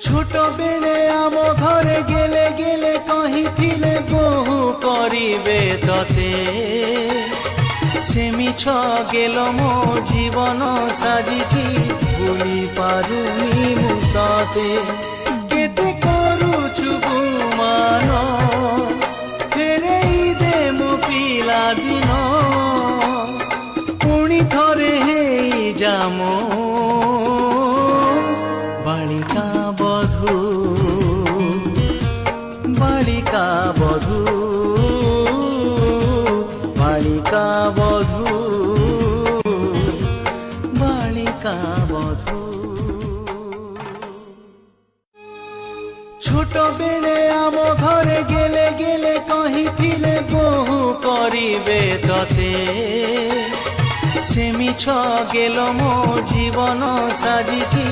ছোট বেড়ে আম ঘরে গেলে গেলে কহিଥିଲେ বহু করিবে ততে সে মিছ গেল মো জীবন সাজিছি ভুলি পারুনি মু সতে কেতে করুছু গুমান ফেরেই দে মো পিলা দিন পুଣି থরে হেই যাম বালিকা বধূ বালিকা বধূ বালিকা বধূ বালিকা বধূ ছোট বেড়ে আম ঘরে গেলে গেলে কহিଥିଲେ বহু করিবে ততে সে মিছ গেল মো জীবন সাজিছি